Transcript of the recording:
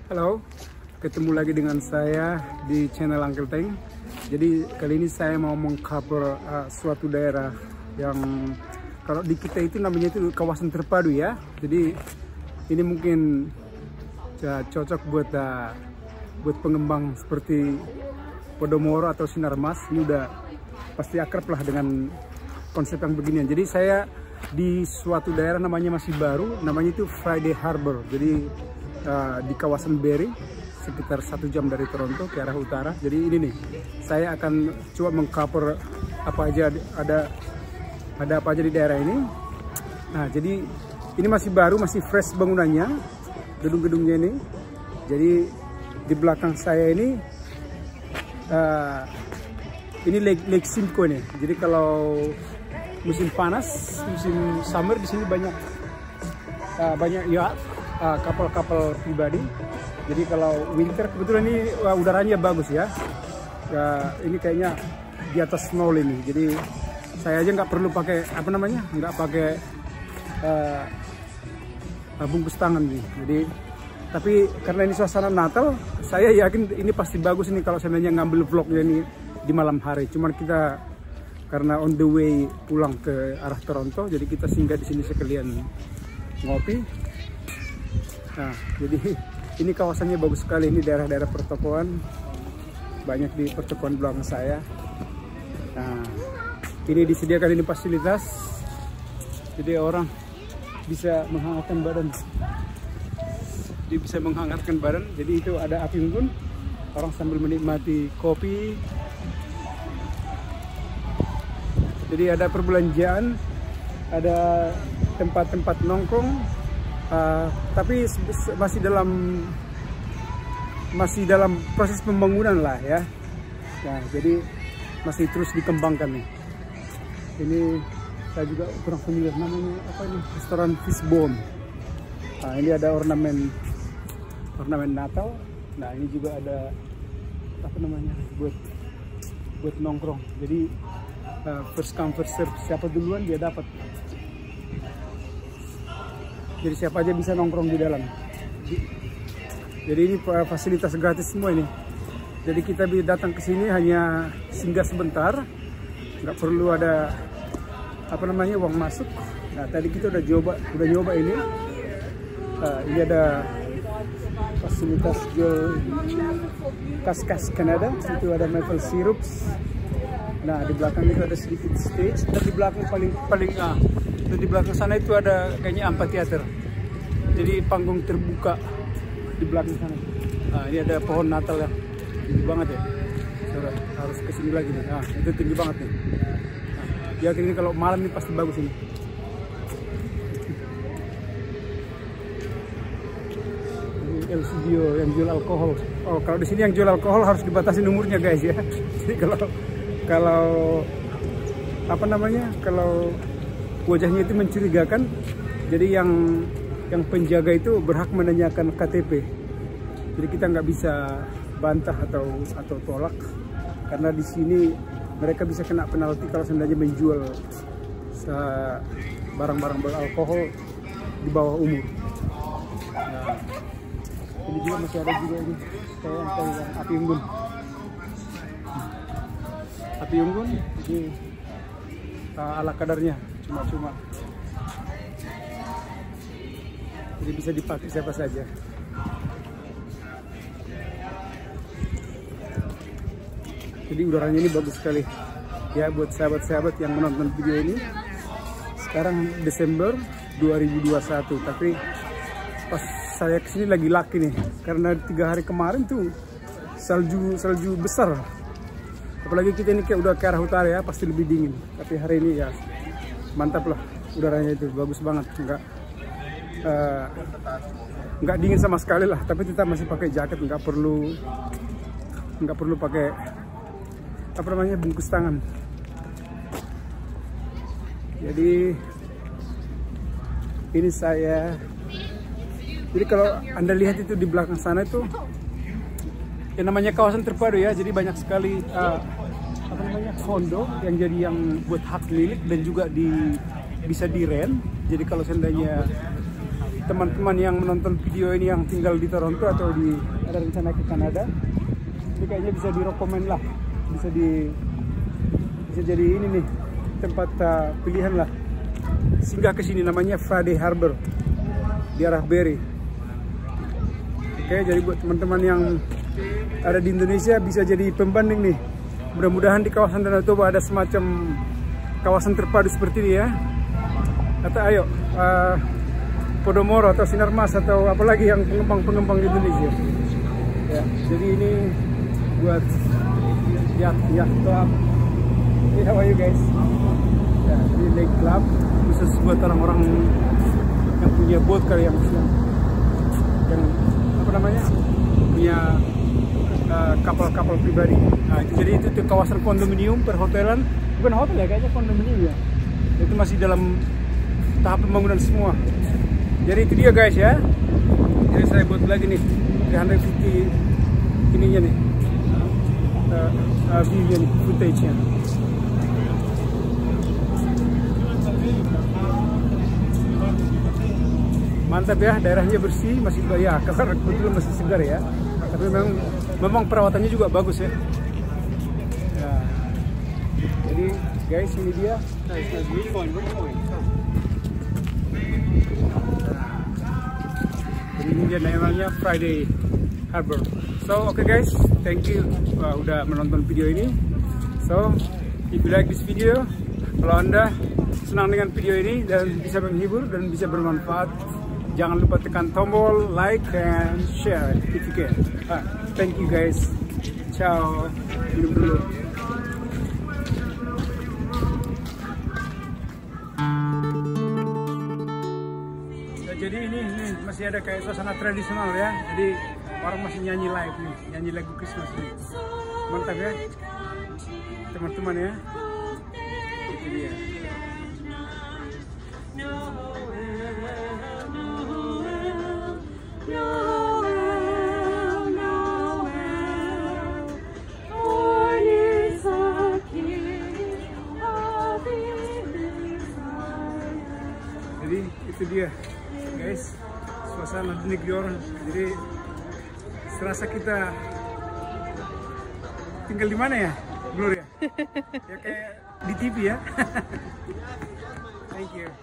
Halo, ketemu lagi dengan saya di channel Uncle Teng. Jadi kali ini saya mau mengcover suatu daerah yang kalau di kita itu namanya itu kawasan terpadu ya. Jadi ini mungkin cocok buat pengembang seperti Podomoro atau Sinarmas. Ini udah pasti akrab lah dengan konsep yang beginian. Jadi saya di suatu daerah namanya masih baru, namanya itu Friday Harbor. Jadi di kawasan Barrie, sekitar 1 jam dari Toronto ke arah utara. Jadi ini nih, saya akan coba mengcover apa aja ada apa aja di daerah ini. Nah, jadi ini masih baru, masih fresh bangunannya, gedung-gedungnya ini. Jadi di belakang saya ini Lake Simcoe nih. Jadi kalau musim panas, musim summer di sini banyak yacht, kapal-kapal pribadi. Jadi kalau winter kebetulan ini udaranya bagus ya. Ini kayaknya di atas nol ini. Jadi saya aja nggak perlu pakai nggak pakai bungkus tangan nih. Jadi tapi karena ini suasana Natal, saya yakin ini pasti bagus ini kalau seandainya ngambil vlognya ini di malam hari. Cuman kita karena on the way pulang ke arah Toronto, jadi kita singgah di sini sekalian ngopi. Nah, jadi ini kawasannya bagus sekali. Ini daerah-daerah pertokoan, banyak di pertokoan belakang saya. Nah, ini disediakan ini fasilitas, jadi orang bisa menghangatkan badan. Dia bisa menghangatkan badan. Jadi itu ada api unggun, orang sambil menikmati kopi. Jadi ada perbelanjaan, ada tempat-tempat nongkrong, tapi masih dalam proses pembangunan lah ya. Nah, jadi masih terus dikembangkan nih. Ini saya juga kurang familiar namanya apa ini, restoran Fishbone. Nah, ini ada ornamen Natal. Nah, ini juga ada apa namanya buat nongkrong. Jadi first come first serve, siapa duluan dia dapat. Jadi siapa aja bisa nongkrong di dalam. Jadi ini fasilitas gratis semua ini. Jadi kita datang ke sini hanya singgah sebentar, nggak perlu ada uang masuk. Nah, tadi kita udah nyoba ini. Ini ada fasilitas jual kas-kas Kanada. Situ ada maple syrups. Nah, di belakang itu ada sedikit stage, dan di belakang dan di belakang sana itu ada kayaknya amphitheater. Jadi panggung terbuka di belakang sana. Nah, ini ada pohon Natal ya, tinggi banget ya. Saudara, harus kesini lagi nih. Nah, itu tinggi banget nih. Nah, ya ini kalau malam ini pasti bagus ini. Ini LCBO yang jual alkohol. Oh, kalau di sini yang jual alkohol harus dibatasi umurnya guys ya. Jadi kalau wajahnya itu mencurigakan, jadi yang penjaga itu berhak menanyakan KTP. Jadi kita nggak bisa bantah atau tolak, karena di sini mereka bisa kena penalti kalau seandainya menjual barang-barang beralkohol di bawah umur. Nah, ini juga masih ada juga ini kayak api unggun. Api unggun ini ala kadarnya, cuma-cuma. Jadi bisa dipakai siapa saja. Jadi udaranya ini bagus sekali ya buat sahabat-sahabat yang menonton video ini. Sekarang Desember 2021, tapi pas saya kesini lagi laki nih, karena 3 hari kemarin tuh salju besar. Apalagi kita ini kayak udah ke arah utara ya, pasti lebih dingin. Tapi hari ini ya mantap lah, udaranya itu bagus banget, nggak dingin sama sekali lah. Tapi kita masih pakai jaket, nggak perlu pakai bungkus tangan. Jadi ini jadi kalau Anda lihat itu di belakang sana itu yang namanya kawasan terpadu ya, jadi banyak sekali kondo yang buat hak milik dan juga bisa dirent. Jadi kalau seandainya teman-teman yang menonton video ini yang tinggal di Toronto atau ada rencana ke Kanada, ini kayaknya bisa direkomend lah, bisa jadi ini nih tempat pilihan lah. Singgah ke sini, namanya Friday Harbor di arah Barrie. Oke, jadi buat teman-teman yang ada di Indonesia bisa jadi pembanding nih. Mudah-mudahan di kawasan Danau Toba ada semacam kawasan terpadu seperti ini ya. Atau ayo Podomoro atau Sinarmas atau apalagi yang pengembang-pengembang di Indonesia. Ya, jadi ini buat yacht club. Hey, how are you guys? Ya, ini lake club khusus buat orang-orang yang punya boat kali yang apa namanya? Punya kapal-kapal pribadi. Nah, jadi itu kawasan kondominium perhotelan, bukan hotel ya, kayaknya kondominium ya. Itu masih dalam tahap pembangunan semua. Jadi itu dia guys ya. Jadi saya buat lagi nih 350 ininya nih, view-nya nih, footage-nya. Mantap ya, daerahnya bersih, masih ya, karena kebetulan masih segar ya. Tapi memang perawatannya juga bagus ya. Nah, jadi guys ini dia. Jadi ini dia namanya Friday Harbor. So okay guys, thank you udah menonton video ini. So if you like this video, kalau Anda senang dengan video ini dan bisa menghibur dan bisa bermanfaat, jangan lupa tekan tombol like dan share if you can. Thank you guys. Ciao. Minum dulu. Ya, jadi ini masih ada kayak suasana tradisional ya. Jadi orang masih nyanyi live nih, nyanyi lagu Christmas nih. Mantap ya, teman-teman ya. Itu dia. Jadi itu dia guys, suasana di negeri orang. Jadi serasa kita tinggal di mana ya, Gloria? Ya kayak di TV ya. Thank you.